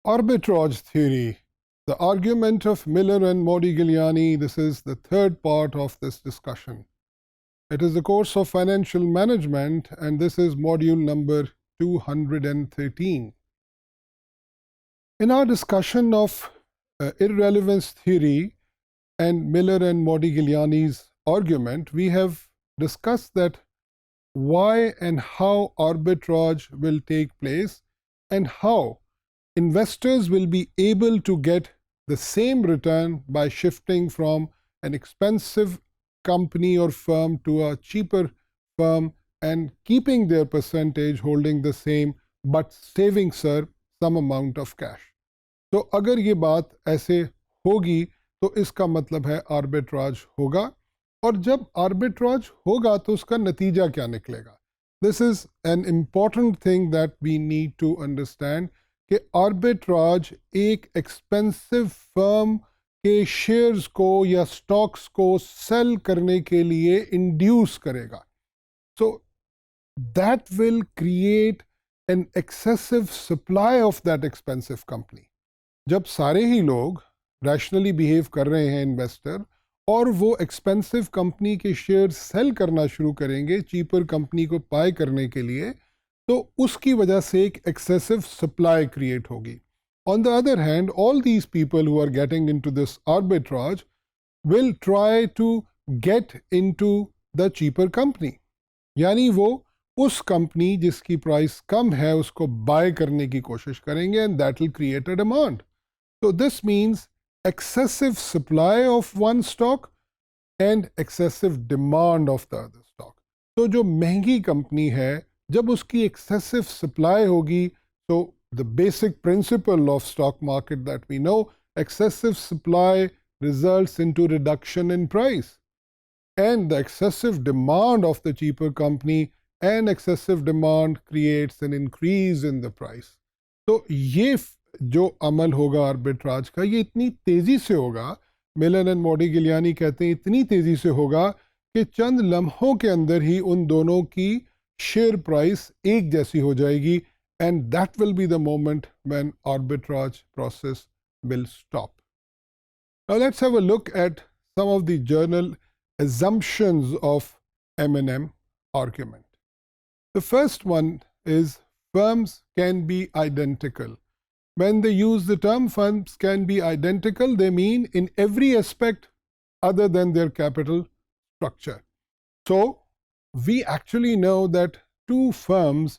Arbitrage theory, the argument of Miller and Modigliani. This is the third part of this discussion. It is the course of financial management, and this is module number 213. In our discussion of irrelevance theory and Miller and Modigliani's argument, we have discussed that why and how arbitrage will take place and how investors will be able to get the same return by shifting from an expensive company or firm to a cheaper firm and keeping their percentage holding the same but saving sir some amount of cash. तो अगर ये बात ऐसे होगी तो इसका मतलब है आर्बिट्राज होगा, और जब आर्बिट्राज होगा तो उसका नतीजा क्या निकलेगा. This is an important thing that we need to understand कि आर्बिट्राज एक एक्सपेंसिव फर्म के शेयर्स को या स्टॉक्स को सेल करने के लिए इंड्यूस करेगा. So that will create an excessive supply of that expensive company. जब सारे ही लोग रैशनली बिहेव कर रहे हैं इन्वेस्टर, और वो एक्सपेंसिव कंपनी के शेयर सेल करना शुरू करेंगे चीपर कंपनी को बाय करने के लिए, तो उसकी वजह से एक एक्सेसिव सप्लाई क्रिएट होगी. On the other hand, all these people who are getting into this arbitrage will try to get into the cheaper company, यानी वो उस कंपनी जिसकी प्राइस कम है उसको बाय करने की कोशिश करेंगे, and that will create a demand. So this means excessive supply of one stock and excessive demand of the other stock. तो जो महंगी कंपनी है, जब उसकी excessive supply होगी, so the basic principle of stock market that we know, excessive supply results into reduction in price, and the excessive demand of the cheaper company and excessive demand creates an increase in the price. तो ये जो अमल होगा arbitrage का, ये इतनी तेज़ी से होगा, मिलन एंड मोडिगिलियानी कहते हैं इतनी तेज़ी से होगा कि चंद लम्हों के अंदर ही उन दोनों की शेयर प्राइस एक जैसी हो जाएगी, and that will be the moment when arbitrage process will stop. Now let's have a look at some of the general assumptions of M&M argument. The first one is firms can be identical. When they use the term firms can be identical, they mean in every aspect other than their capital structure. So we actually know that two firms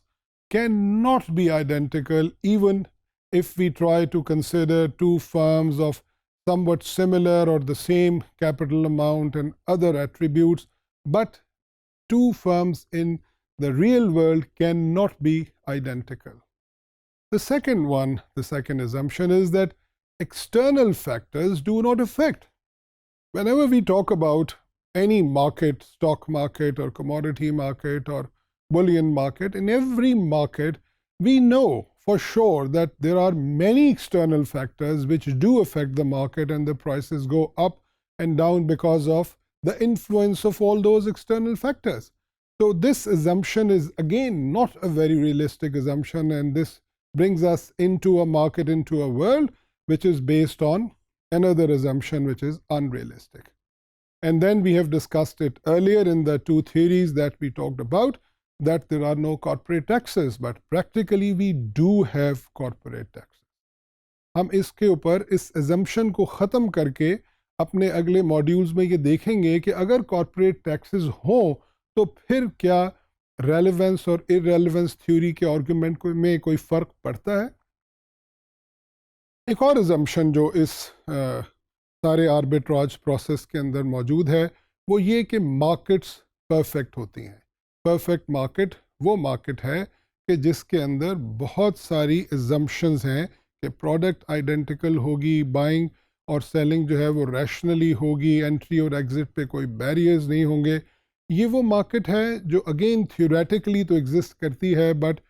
cannot be identical, even if we try to consider two firms of somewhat similar or the same capital amount and other attributes, but two firms in the real world cannot be identical. The second assumption is that external factors do not affect. Whenever we talk about any market, stock market or commodity market or bullion market, in every market we know for sure that there are many external factors which do affect the market, and the prices go up and down because of the influence of all those external factors. So this assumption is again not a very realistic assumption, and this brings us into a market, into a world which is based on another assumption which is unrealistic. And then we have discussed it earlier in the two theories that we talked about, that there are no corporate taxes, but practically we do have corporate taxes. हम इसके ऊपर इस assumption को ख़त्म करके अपने अगले modules में ये देखेंगे कि अगर कॉर्पोरेट टैक्सेस हों तो फिर क्या रेलेवेंस और इररेलेवेंस थ्योरी के आर्गुमेंट में कोई फ़र्क पड़ता है. एक और अजम्पशन जो इस सारे आर्बिट्राज प्रोसेस के अंदर मौजूद है वो ये कि मार्केट्स परफेक्ट होती हैं. परफेक्ट मार्केट वो मार्केट है कि जिसके अंदर बहुत सारी अजम्पशंस हैं कि प्रोडक्ट आइडेंटिकल होगी, बाइंग और सेलिंग जो है वो रैशनली होगी, एंट्री और एग्जिट पे कोई बैरियर्स नहीं होंगे. ये वो मार्केट है जो अगेन थियोरेटिकली तो एग्जिस्ट करती है, but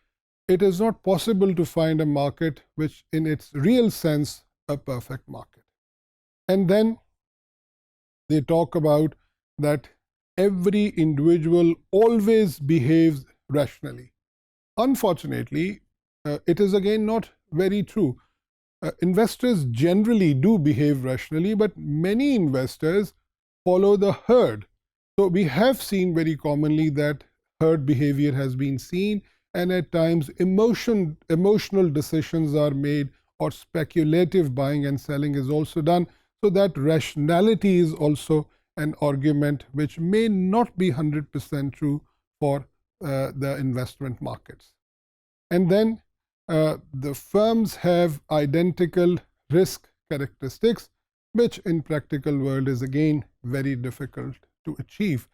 it is not possible to find a market which in its real sense a perfect market. And then they talk about that every individual always behaves rationally. Unfortunately, it is again not very true. investors generally do behave rationally, but many investors follow the herd. So we have seen very commonly that herd behavior has been seen, and at times emotional decisions are made, or speculative buying and selling is also done. So that rationality is also an argument which may not be 100% true for the investment markets. And then the firms have identical risk characteristics, which in practical world is again very difficult to achieve.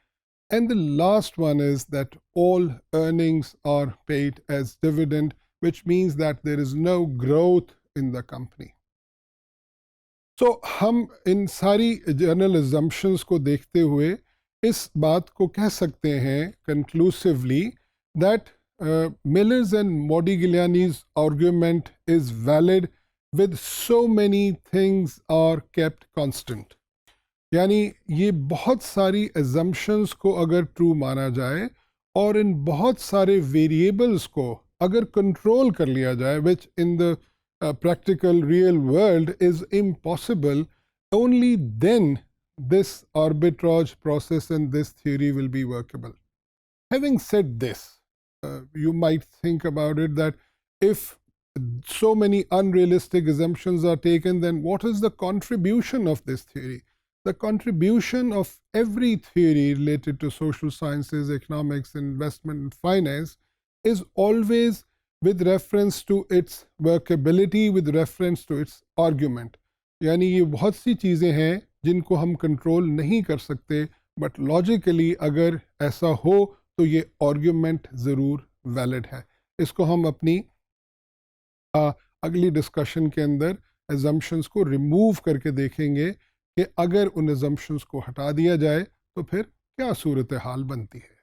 And the last one is that all earnings are paid as dividend, which means that there is no growth in the company. So हम इन सारी general assumptions को देखते हुए इस बात को कह सकते हैं conclusively that Miller's and Modigliani's argument is valid with so many things are kept constant. यानी ये बहुत सारी assumptions को अगर true माना जाए और इन बहुत सारे variables को अगर control कर लिया जाए, which in the practical real world is impossible, only then this arbitrage process and this theory will be workable. Having said this, you might think about it that if so many unrealistic assumptions are taken, then what is the contribution of this theory? The contribution of every theory related to social sciences, economics, investment, and finance is always with reference to its workability, with reference to its argument. यानी ये बहुत सी चीज़ें हैं जिनको हम control नहीं कर सकते, बट लॉजिकली अगर ऐसा हो तो ये आर्ग्यूमेंट ज़रूर वैलिड है. इसको हम अपनी अगली डिस्कशन के अंदर एजम्पशंस को रिमूव करके देखेंगे कि अगर उन एजम्पशंस को हटा दिया जाए तो फिर क्या सूरत हाल बनती है.